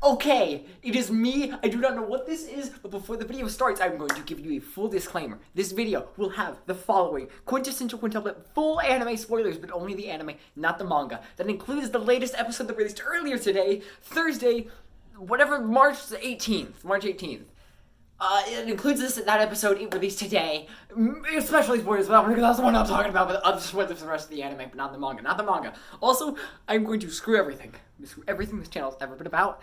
Okay, it is me. I do not know what this is, but before the video starts, I'm going to give you a full disclaimer. This video will have the following quintessential quintuplet full anime spoilers, but only the anime, not the manga. That includes the latest episode that released earlier today, Thursday, March 18th. It includes that episode it released today, especially spoilers, because that's the one I'm talking about, but other spoilers for the rest of the anime, but not the manga. Also, I'm going to screw everything this channel has ever been about.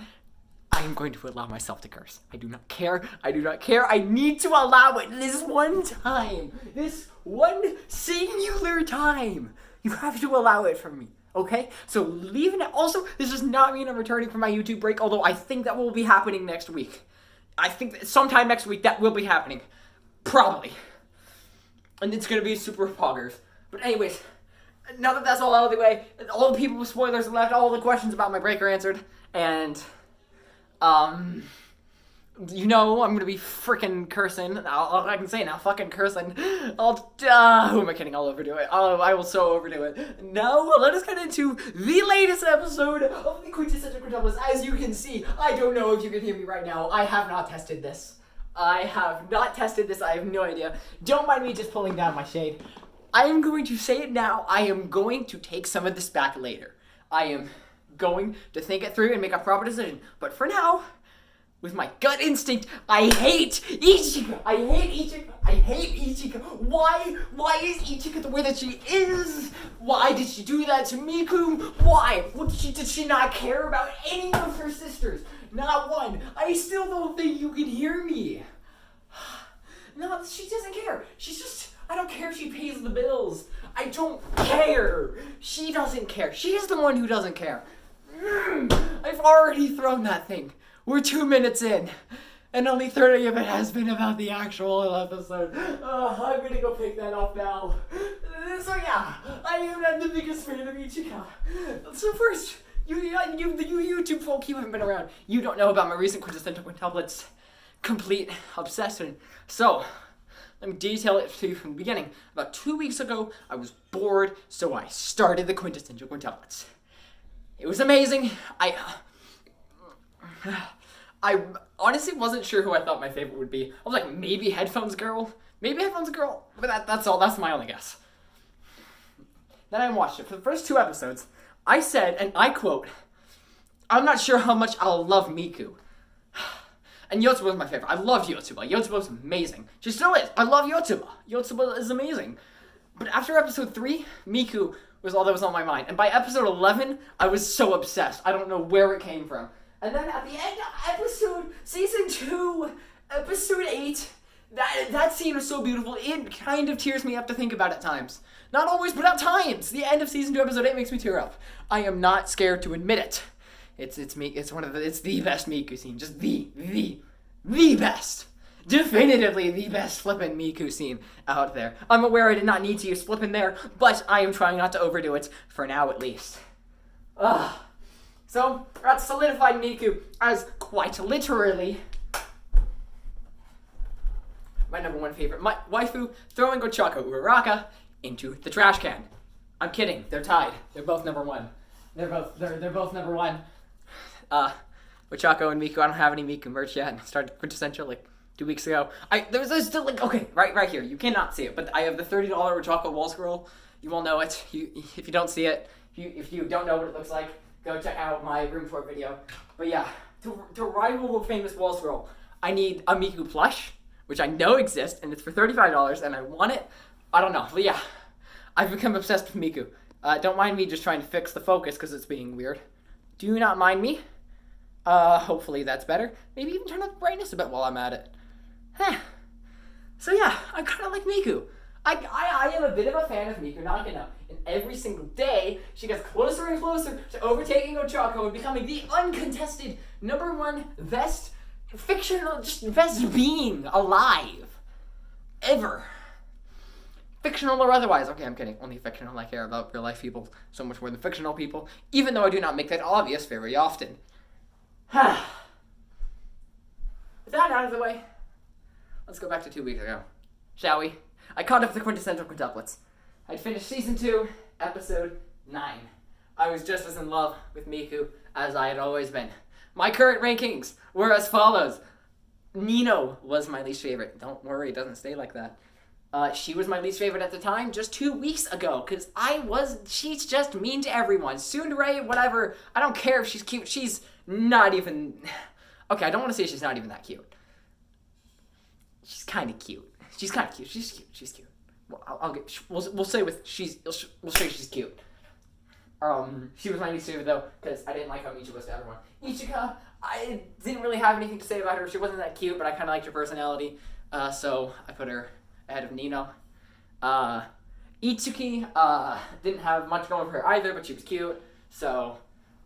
I am going to allow myself to curse. I do not care. I need to allow it this one time. This one singular time. You have to allow it from me. Okay? So leave it. Also, this does not mean I'm returning from my YouTube break, although I think that will be happening next week. I think that sometime next week that will be happening. Probably. And it's going to be super poggers. But anyways, now that that's all out of the way, all the people with spoilers left, all the questions about my break are answered, and you know, I'm gonna be freaking cursing. I can say now, fucking cursing. Who am I kidding? I'll overdo it. I will so overdo it. Now, let us get into the latest episode of the Quintessential Quintuplets. As you can see, I don't know if you can hear me right now. I have not tested this. I have no idea. Don't mind me just pulling down my shade. I am going to say it now. I am going to take some of this back later. I am going to think it through and make a proper decision. But for now, with my gut instinct, I hate Ichika. I hate Ichika. Why is Ichika the way that she is? Why did she do that to Miku? Why? Did she not care about any of her sisters? Not one. I still don't think you can hear me. No, she doesn't care. She's just, I don't care if she pays the bills. I don't care. She doesn't care. She's the one who doesn't care. I've already thrown that thing. We're 2 minutes in, and only 30 of it has been about the actual episode. I'm gonna go pick that up now. So yeah, I am not the biggest fan of Ichika. So first, you YouTube folk, you haven't been around. You don't know about my recent Quintessential Quintuplets complete obsession. So, let me detail it to you from the beginning. About 2 weeks ago, I was bored, so I started the Quintessential Quintuplets. It was amazing. I honestly wasn't sure who I thought my favorite would be. I was like, maybe Headphones Girl, but that's all. That's my only guess. Then I watched it. For the first 2 episodes, I said, and I quote, "I'm not sure how much I'll love Miku." And Yotsuba was my favorite. I loved Yotsuba. Yotsuba's amazing. She still is. I love Yotsuba. Yotsuba is amazing. But after episode 3, Miku was all that was on my mind. And by episode 11, I was so obsessed. I don't know where it came from. And then at the end of season 2, episode 8, that scene was so beautiful. It kind of tears me up to think about at times. Not always, but at times. The end of season 2, episode 8 makes me tear up. I am not scared to admit it. It's the best Miku scene. Just the best. Definitively the best flippin' Miku scene out there. I'm aware I did not need to use flippin' there, but I am trying not to overdo it, for now at least. So, that solidified Miku as quite literally my number 1 favorite. My waifu throwing Ochako Uraraka into the trash can. I'm kidding, they're tied. They're both number 1. They're both number 1. Ochako and Miku, I don't have any Miku merch yet. I started Quintessential like 2 weeks ago. There's still like, okay, right here. You cannot see it, but I have the $30 Ochako wall scroll. You all know it. If you don't see it, if you don't know what it looks like, go check out my room tour video. But yeah, to rival the famous wall scroll, I need a Miku plush, which I know exists, and it's for $35, and I want it. I don't know, but yeah, I've become obsessed with Miku. Don't mind me just trying to fix the focus because it's being weird. Do not mind me. Hopefully that's better. Maybe even turn up the brightness a bit while I'm at it. So yeah, I kind of like Miku. I am a bit of a fan of Miku, not gonna. And every single day, she gets closer and closer to overtaking Ochako and becoming the uncontested number 1 best being alive. Ever. Fictional or otherwise. Okay, I'm kidding. Only fictional. I care about real life people so much more than fictional people, even though I do not make that obvious very often. With that out of the way, let's go back to 2 weeks ago, shall we? I caught up the Quintessential Quintuplets. I'd finished season 2, episode 9. I was just as in love with Miku as I had always been. My current rankings were as follows. Nino was my least favorite. Don't worry, it doesn't stay like that. She was my least favorite at the time just 2 weeks ago, because she's just mean to everyone. Tsundere, whatever, I don't care if she's cute. She's not even, okay, I don't want to say she's not even that cute. She's kind of cute. She's kind of cute. She's cute. She's cute. Well, we'll say we'll say she's cute. She was my least favorite though, because I didn't like how Ichika was to everyone. Ichika, I didn't really have anything to say about her. She wasn't that cute, but I kind of liked her personality. So I put her ahead of Nino. Itsuki, didn't have much going for her either, but she was cute. So,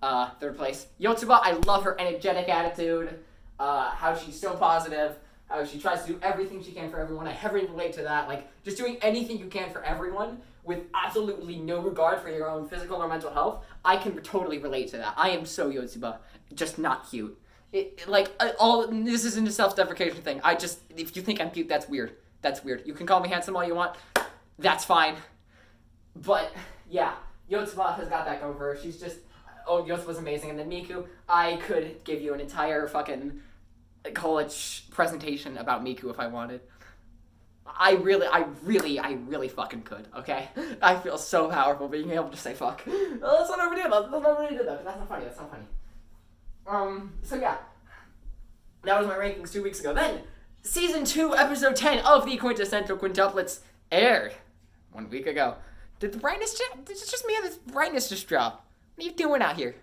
third place. Yotsuba, I love her energetic attitude. How she's so positive. How she tries to do everything she can for everyone. I heavily relate to that. Like, just doing anything you can for everyone with absolutely no regard for your own physical or mental health. I can totally relate to that. I am so Yotsuba, just not cute. This isn't a self-deprecation thing. If you think I'm cute, that's weird. That's weird. You can call me handsome all you want. That's fine. But, yeah, Yotsuba has got that going for her. She's just, Yotsuba's amazing. And then Miku, I could give you an entire fucking college presentation about Miku if I wanted. I really fucking could, okay? I feel so powerful being able to say fuck. Let's not overdo that. Let's not overdo that. That's not funny. That's not funny. So yeah. That was my rankings 2 weeks ago. Then, Season 2, Episode 10 of the Quintessential Quintuplets aired 1 week ago. Did the brightness it's just me and the brightness just drop? What are you doing out here?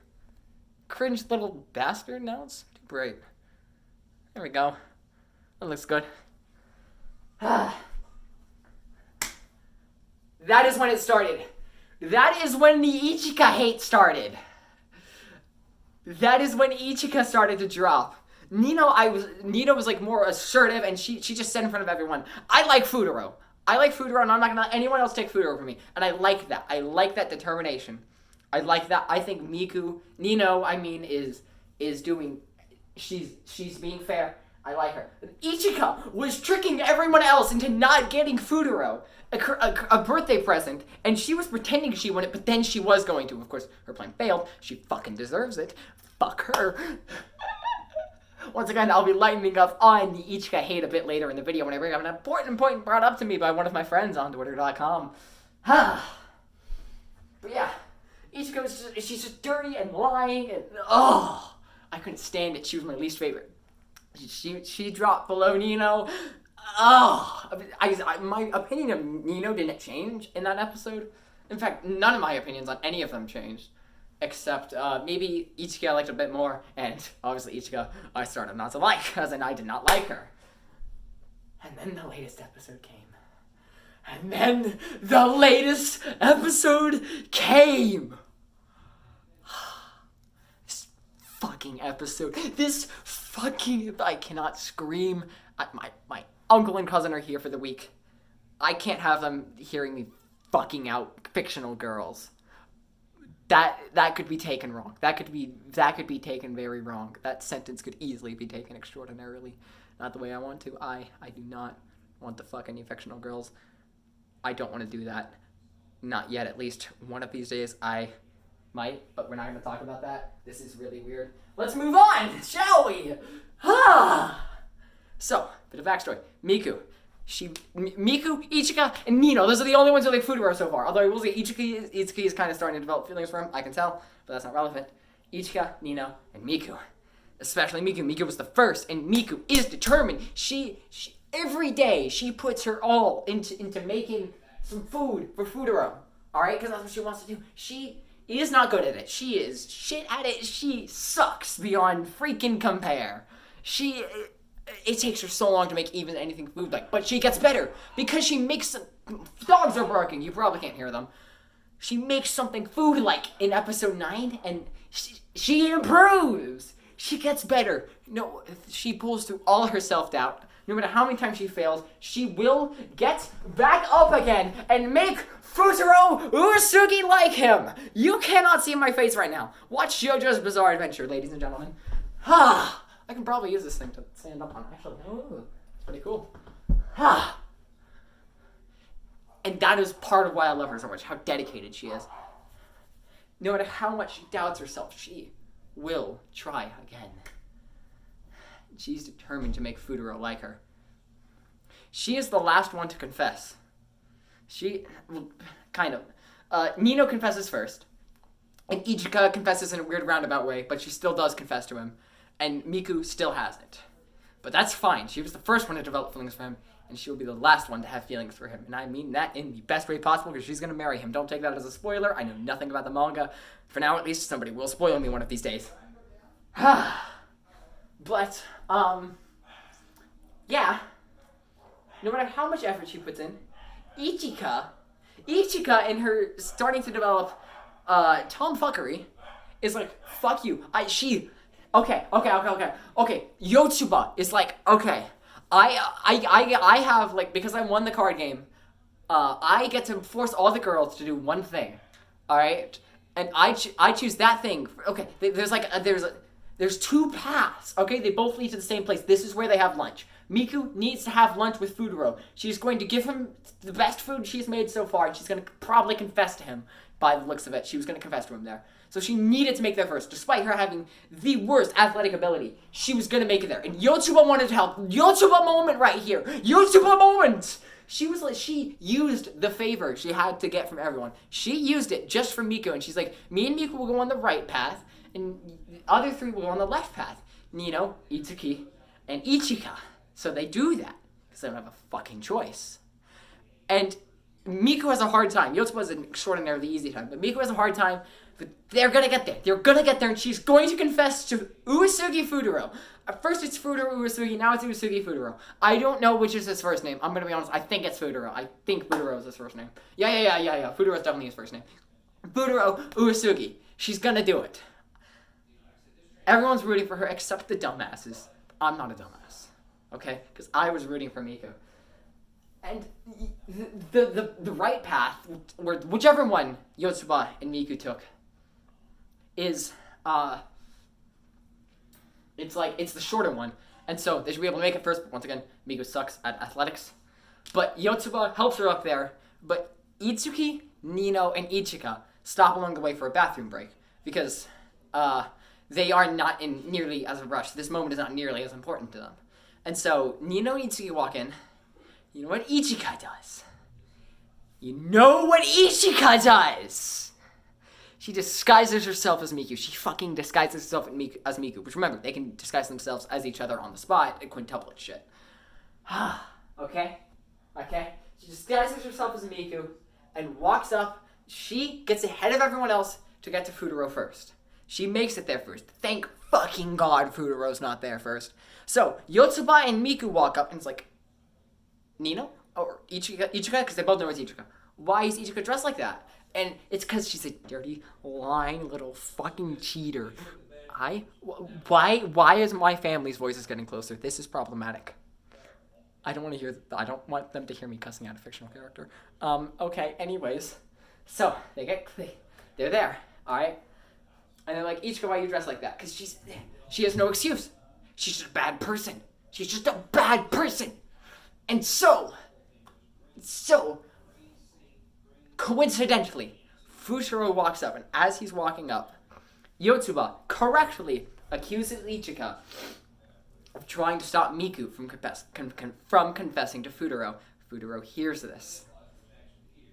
Cringe little bastard? No, it's too bright. There we go. That looks good. That is when it started. That is when the Ichika hate started. That is when Ichika started to drop. Nino was like more assertive, and she just said in front of everyone, I like Futaro, and I'm not gonna let anyone else take Futaro from me. And I like that. I like that determination. I like that. I think Nino, is doing, she's being fair. I like her. Ichika was tricking everyone else into not getting Futaro, a birthday present, and she was pretending she wanted it, but then she was going to. Of course, her plan failed. She fucking deserves it. Fuck her. Once again, I'll be lightening up on the Ichika hate a bit later in the video when I bring up an important point brought up to me by one of my friends on Twitter.com. But yeah, Ichika she's just dirty and lying, and I couldn't stand it. She was my least favorite. She dropped below Nino. My opinion of Nino didn't change in that episode. In fact, none of my opinions on any of them changed. Except, maybe Ichika I liked a bit more, and obviously Ichika I started not to like, as in I did not like her. And then the latest episode came. This fucking, I cannot scream. My uncle and cousin are here for the week. I can't have them hearing me fucking out fictional girls. That could be taken wrong. That could be taken very wrong. That sentence could easily be taken extraordinarily. Not the way I want to. I do not want to fuck any fictional girls. I don't want to do that. Not yet, at least. One of these days I might, but we're not going to talk about that. This is really weird. Let's move on, shall we? So, bit of backstory. Miku, Ichika, and Nino. Those are the only ones who like Futaro so far. Although I will say Ichika is kind of starting to develop feelings for him. I can tell, but that's not relevant. Ichika, Nino, and Miku. Especially Miku. Miku was the first, and Miku is determined. She every day she puts her all into making some food for Futaro. All right, because that's what she wants to do. She is not good at it. She is shit at it. She sucks beyond freaking compare. It takes her so long to make even anything food-like, but she gets better because she makes dogs are barking. You probably can't hear them. She makes something food-like in episode 9, and she improves. She gets better. No, she pulls through all her self-doubt. No matter how many times she fails, she will get back up again and make Futaro Usugi like him. You cannot see my face right now. Watch JoJo's Bizarre Adventure, ladies and gentlemen. I can probably use this thing to stand up on, actually. Ooh, it's pretty cool. And that is part of why I love her so much, how dedicated she is. No matter how much she doubts herself, she will try again. She's determined to make Futaro like her. She is the last one to confess. Kind of. Nino confesses first. And Ichika confesses in a weird roundabout way, but she still does confess to him. And Miku still hasn't. But that's fine. She was the first one to develop feelings for him, and she will be the last one to have feelings for him. And I mean that in the best way possible, because she's going to marry him. Don't take that as a spoiler. I know nothing about the manga. For now, at least, somebody will spoil me one of these days. But, yeah. No matter how much effort she puts in, Ichika in her starting to develop tomfuckery is like, fuck you. Okay. Yotsuba is like, okay, I have, like, because I won the card game, I get to force all the girls to do one thing, alright? And I choose that thing. Okay, there's two paths, okay? They both lead to the same place. This is where they have lunch. Miku needs to have lunch with Futaro. She's going to give him the best food she's made so far, and she's going to probably confess to him by the looks of it. She was going to confess to him there. So she needed to make that first. Despite her having the worst athletic ability, she was going to make it there. And Yotsuba wanted to help. Yotsuba moment right here. Yotsuba moment! She used the favor she had to get from everyone. She used it just for Miku, and she's like, me and Miku will go on the right path, and the other three will go on the left path. Nino, Itsuki, and Ichika. So they do that, because they don't have a fucking choice. And Miku has a hard time. Yotsuba has an extraordinarily easy time, but Miku has a hard time, but they're gonna get there. They're gonna get there, and she's going to confess to Uesugi Futaro. At first it's Futaro Uesugi, now it's Uesugi Futaro. I don't know which is his first name. I'm gonna be honest, I think it's Futaro. I think Futaro is his first name. Yeah. Futaro is definitely his first name. Futaro Uesugi. She's gonna do it. Everyone's rooting for her except the dumbasses. I'm not a dumbass. Okay? Because I was rooting for Miku. And the right path, whichever one Yotsuba and Miku took, is, it's the shorter one. And so they should be able to make it first, but once again, Miku sucks at athletics. But Yotsuba helps her up there, but Itsuki, Nino, and Ichika stop along the way for a bathroom break, because, they are not in nearly as a rush. This moment is not nearly as important to them. And so, Nino and Itsuki walk in. You know what Ichika does? She disguises herself as Miku. She fucking disguises herself as Miku. Which, remember, they can disguise themselves as each other on the spot at quintuplet shit. Okay? She disguises herself as Miku and walks up. She gets ahead of everyone else to get to Futaro first. She makes it there first. Thank fucking God Futaro's not there first. So, Yotsuba and Miku walk up and it's like, Nino? Or Ichika? Because they both know it's Ichika. Why is Ichika dressed like that? And it's because she's a dirty, lying little fucking cheater. Why is my family's voices getting closer? This is problematic. I don't want them to hear me cussing out a fictional character. Okay, anyways. So, they're there, alright? And they're like, Ichika, why are you dressed like that? Because she has no excuse. She's just a bad person. And so, coincidentally, Futaro walks up, and as he's walking up, Yotsuba correctly accuses Ichika of trying to stop Miku from confessing to Futaro. Futaro hears this.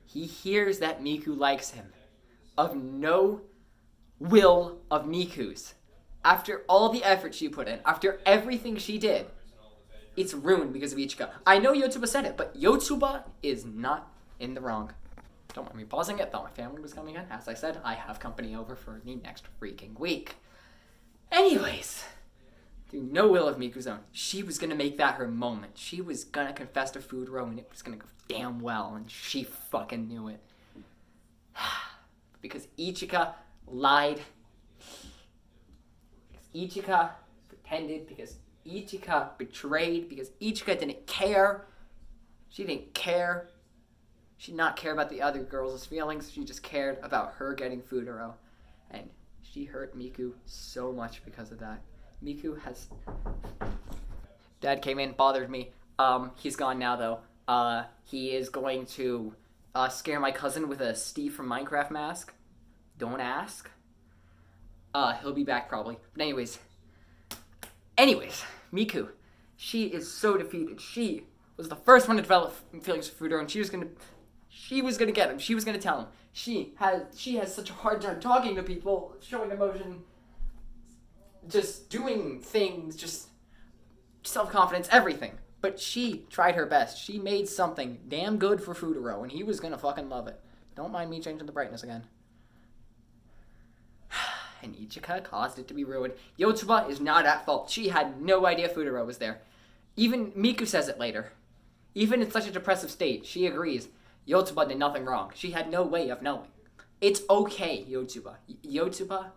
He hears that Miku likes him. Of no will of Miku's. After all the effort she put in, after everything she did, it's ruined because of Ichika. I know Yotsuba said it, but Yotsuba is not in the wrong. Don't mind me pausing it, thought my family was coming in. As I said, I have company over for the next freaking week. Anyways, through no will of Miku's own, she was gonna make that her moment. She was gonna confess to Futaro, and it was gonna go damn well, and she fucking knew it. Because Ichika lied. Because Ichika pretended. Because Ichika betrayed. Because Ichika didn't care. She didn't care. She did not care about the other girls' feelings. She just cared about her getting Futaro. And she hurt Miku so much because of that. Miku has... Dad came in, bothered me. He's gone now, though. He is going to scare my cousin with a Steve from Minecraft mask. Don't ask. He'll be back probably. But anyways, Miku, she is so defeated. She was the first one to develop feelings for Futaro, and she was gonna get him. She was gonna tell him. She has such a hard time talking to people, showing emotion, just doing things, just self-confidence, everything. But she tried her best. She made something damn good for Futaro, and he was gonna fucking love it. Don't mind me changing the brightness again. And Ichika caused it to be ruined. Yotsuba is not at fault. She had no idea Futaro was there. Even Miku says it later. Even in such a depressive state, she agrees. Yotsuba did nothing wrong. She had no way of knowing. It's okay, Yotsuba. Yotsuba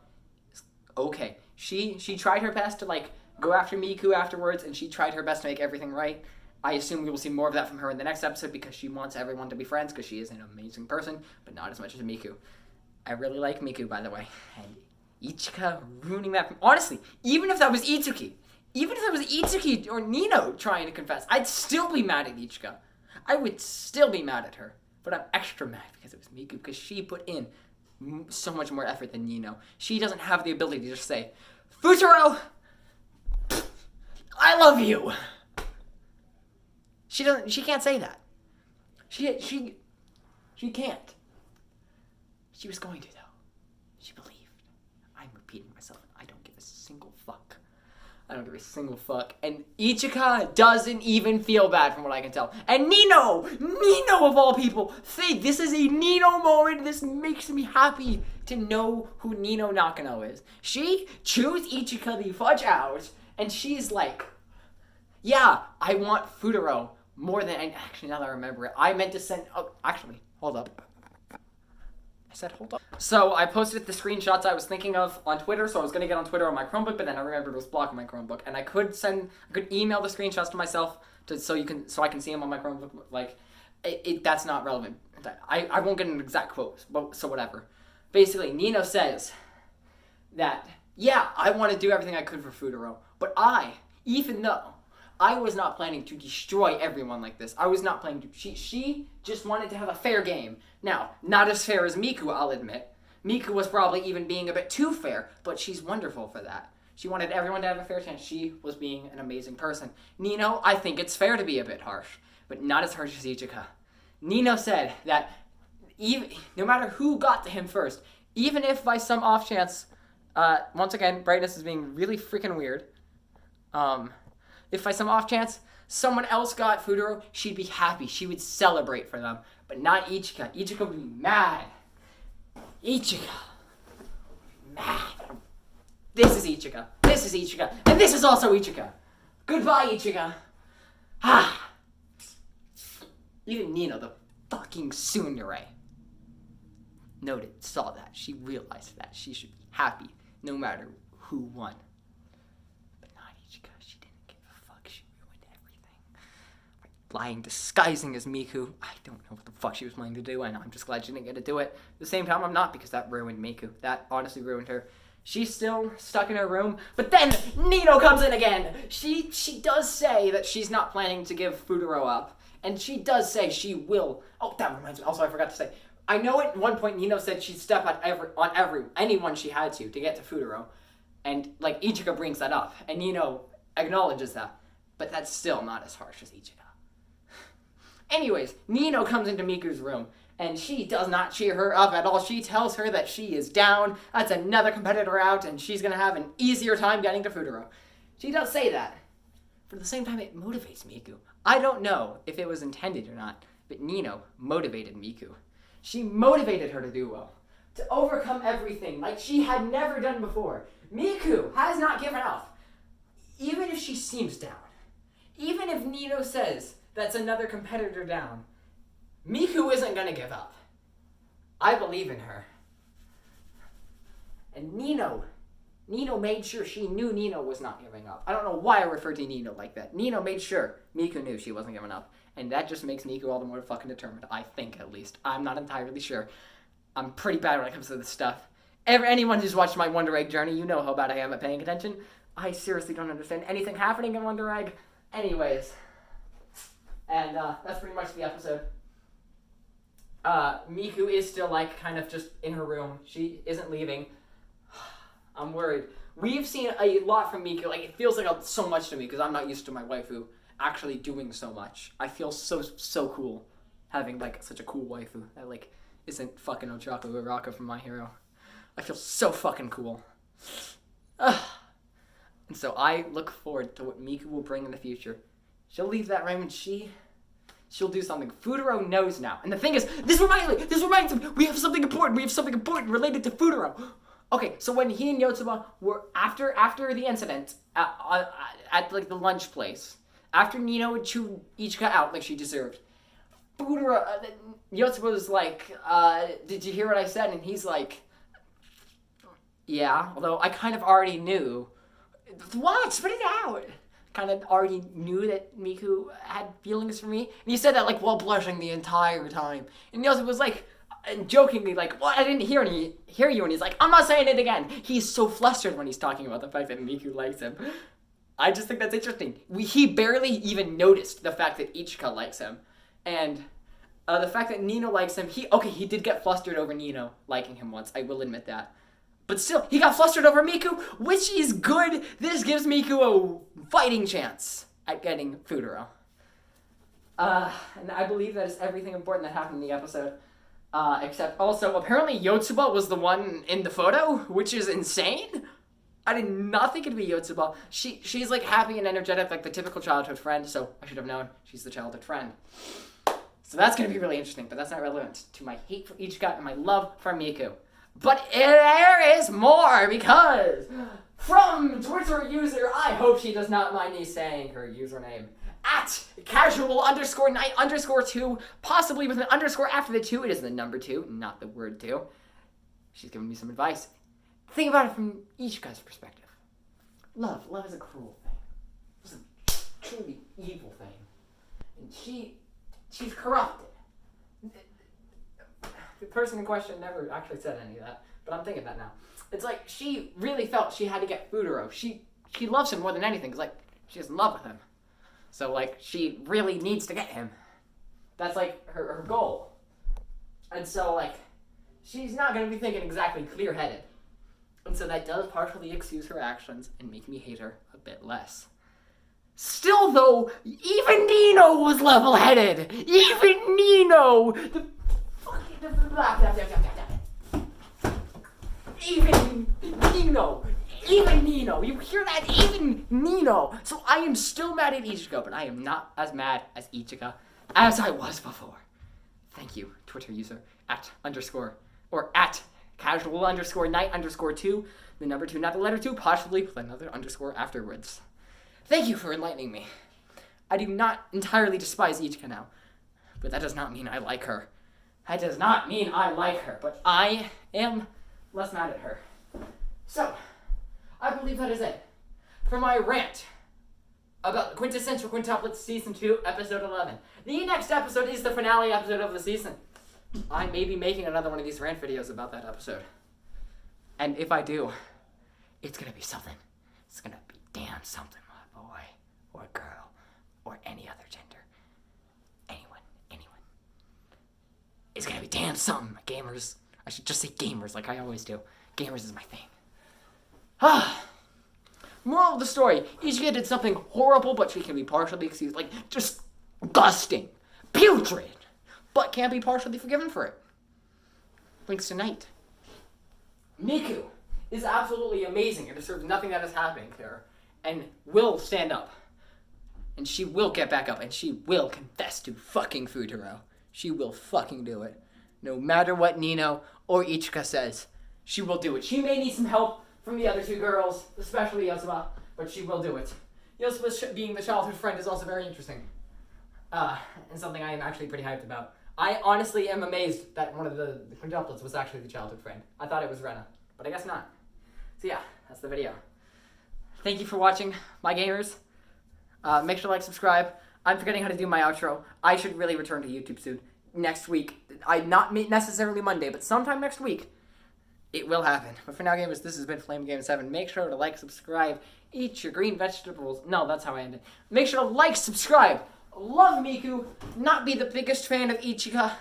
is okay. She tried her best to, like, go after Miku afterwards, and she tried her best to make everything right. I assume we will see more of that from her in the next episode because she wants everyone to be friends because she is an amazing person, but not as much as Miku. I really like Miku, by the way. And Ichika ruining that. Honestly, even if that was Itsuki or Nino trying to confess, I'd still be mad at Ichika. I would still be mad at her. But I'm extra mad because it was Miku, because she put in so much more effort than Nino. She doesn't have the ability to just say, Futaro, I love you. She can't say that. She can't. She was going to, though. She believed. I'm repeating myself. I don't give a single fuck. And Ichika doesn't even feel bad from what I can tell. And Nino of all people, this is a Nino moment. This makes me happy to know who Nino Nakano is. She chews Ichika the fudge out, and she's like, yeah, I want Futaro more than, actually now that I remember it, I meant to send, hold up. Hold up. So I posted the screenshots I was thinking of on Twitter, so I was going to get on Twitter on my Chromebook, but then I remembered it was blocking my Chromebook, and I could email the screenshots to myself so I can see them on my Chromebook. Like, that's not relevant. I won't get an exact quote, so whatever. Basically, Nino says that, yeah, I want to do everything I could for Futaro, but even though I was not planning to destroy everyone like this. I was not planning to. She just wanted to have a fair game. Now, not as fair as Miku, I'll admit. Miku was probably even being a bit too fair, but she's wonderful for that. She wanted everyone to have a fair chance. She was being an amazing person. Nino, I think it's fair to be a bit harsh, but not as harsh as Ichika. Nino said that no matter who got to him first, even if by some off chance, once again, brightness is being really freaking weird, if by some off chance someone else got Futaro, she'd be happy. She would celebrate for them. But not Ichika. Ichika would be mad. Ichika. Mad. This is Ichika. And this is also Ichika. Goodbye, Ichika. Even Nino, the fucking tsundere, saw that. She realized that. She should be happy no matter who won. Lying, disguising as Miku. I don't know what the fuck she was planning to do, and I'm just glad she didn't get to do it. At the same time, I'm not, because that ruined Miku. That honestly ruined her. She's still stuck in her room, but then Nino comes in again. She does say that she's not planning to give Futaro up, and she does say she will. Oh, that reminds me. Also, I forgot to say, I know at one point Nino said she'd step on anyone she had to get to Futaro, and like Ichika brings that up, and Nino acknowledges that, but that's still not as harsh as Ichika. Anyways, Nino comes into Miku's room, and she does not cheer her up at all. She tells her that she is down, that's another competitor out, and she's going to have an easier time getting to Futaro. She does say that, but at the same time, it motivates Miku. I don't know if it was intended or not, but Nino motivated Miku. She motivated her to do well, to overcome everything like she had never done before. Miku has not given up, even if she seems down. Even if Nino says that's another competitor down, Miku isn't going to give up. I believe in her. And Nino made sure she knew Nino was not giving up. I don't know why I referred to Nino like that. Nino made sure Miku knew she wasn't giving up. And that just makes Miku all the more fucking determined. I think, at least. I'm not entirely sure. I'm pretty bad when it comes to this stuff. Anyone who's watched my Wonder Egg journey, you know how bad I am at paying attention. I seriously don't understand anything happening in Wonder Egg. Anyways. And that's pretty much the episode. Miku is still, like, kind of just in her room. She isn't leaving. I'm worried. We've seen a lot from Miku. Like, it feels like so much to me because I'm not used to my waifu actually doing so much. I feel so cool having, like, such a cool waifu that, like, isn't fucking Ochako Uraka from My Hero. I feel so fucking cool. And so I look forward to what Miku will bring in the future. She'll leave that room and she'll do something. Futaro knows now. And the thing is, this reminds me, we have something important related to Futaro. Okay, so when he and Yotsuba were, after the incident, at like the lunch place, after Nino had chewed Ichika out like she deserved, Futaro, Yotsuba was like, did you hear what I said? And he's like, yeah, although I kind of already knew. What? Spit it out! Kind of already knew that Miku had feelings for me. And he said that, like, while blushing the entire time. And Yotsuba was like, jokingly like, what? I didn't hear you. And he's like, I'm not saying it again. He's so flustered when he's talking about the fact that Miku likes him. I just think that's interesting. He barely even noticed the fact that Ichika likes him. And the fact that Nino likes him, he did get flustered over Nino liking him once. I will admit that. But still, he got flustered over Miku, which is good. This gives Miku a fighting chance at getting Futaro. And I believe that is everything important that happened in the episode. Except also, apparently Yotsuba was the one in the photo, which is insane. I did not think it'd be Yotsuba. She's like happy and energetic, like the typical childhood friend, so I should have known she's the childhood friend. So that's going to be really interesting, but that's not relevant to my hate for Ichika and my love for Miku. But there is more, because from Twitter user, I hope she does not mind me saying her username, at casual_night_2, possibly with an underscore after the 2. It is the number 2, not the word 2. She's giving me some advice. Think about it from Ichika's perspective. Love is a cruel thing. It's a truly evil thing. And she's corrupted. The person in question never actually said any of that, but I'm thinking that now. It's like she really felt she had to get Futaro. She loves him more than anything, because, like, she's in love with him. So, like, she really needs to get him. That's, like, her goal. And so, like, she's not going to be thinking exactly clear-headed. And so that does partially excuse her actions and make me hate her a bit less. Still, though, even Nino was level-headed. Even Nino! Even Nino, you hear that? Even Nino. So I am still mad at Ichika, but I am not as mad as Ichika as I was before. Thank you, Twitter user, at casual_night_2, the number 2, not the letter 2, possibly with another underscore afterwards. Thank you for enlightening me. I do not entirely despise Ichika now, but that does not mean I like her. That does not mean I like her, but I am less mad at her. So, I believe that is it for my rant about Quintessential Quintuplets Season 2, Episode 11. The next episode is the finale episode of the season. I may be making another one of these rant videos about that episode. And if I do, it's gonna be something. It's gonna be damn something, my boy, or girl, or any other gender. It's gonna be damn something, gamers. I should just say gamers like I always do. Gamers is my thing. Moral of the story, Ichika did something horrible, but she can be partially excused. Like, disgusting, putrid, but can't be partially forgiven for it. Links tonight. Miku is absolutely amazing and deserves nothing that is happening to her, and will stand up. And she will get back up, and she will confess to fucking Futaro. She will fucking do it. No matter what Nino or Ichika says, she will do it. She may need some help from the other 2 girls, especially Yotsuba, but she will do it. Yotsuba being the childhood friend is also very interesting. And something I am actually pretty hyped about. I honestly am amazed that one of the quintuplets was actually the childhood friend. I thought it was Rena, but I guess not. So yeah, that's the video. Thank you for watching, my gamers. Make sure to like, subscribe. I'm forgetting how to do my outro. I should really return to YouTube soon. Next week. Not necessarily Monday, but sometime next week. It will happen. But for now, gamers, this has been Flamin Game 7. Make sure to like, subscribe, eat your green vegetables. No, that's how I end it. Make sure to like, subscribe. Love Miku. Not be the biggest fan of Ichika.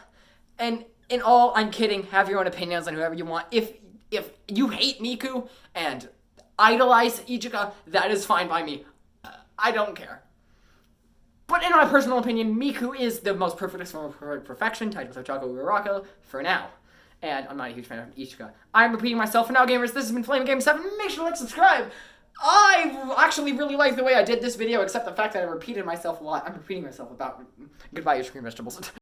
And in all, I'm kidding. Have your own opinions on whoever you want. If If you hate Miku and idolize Ichika, that is fine by me. I don't care. But in my personal opinion, Miku is the most perfect form of perfection, tied with Ochako Uraraka, for now. And I'm not a huge fan of Ichika. I'm repeating myself for now, gamers. This has been Flamin Game 7. Make sure to like, subscribe. I actually really like the way I did this video, except the fact that I repeated myself a lot. I'm repeating myself about goodbye, ice cream vegetables.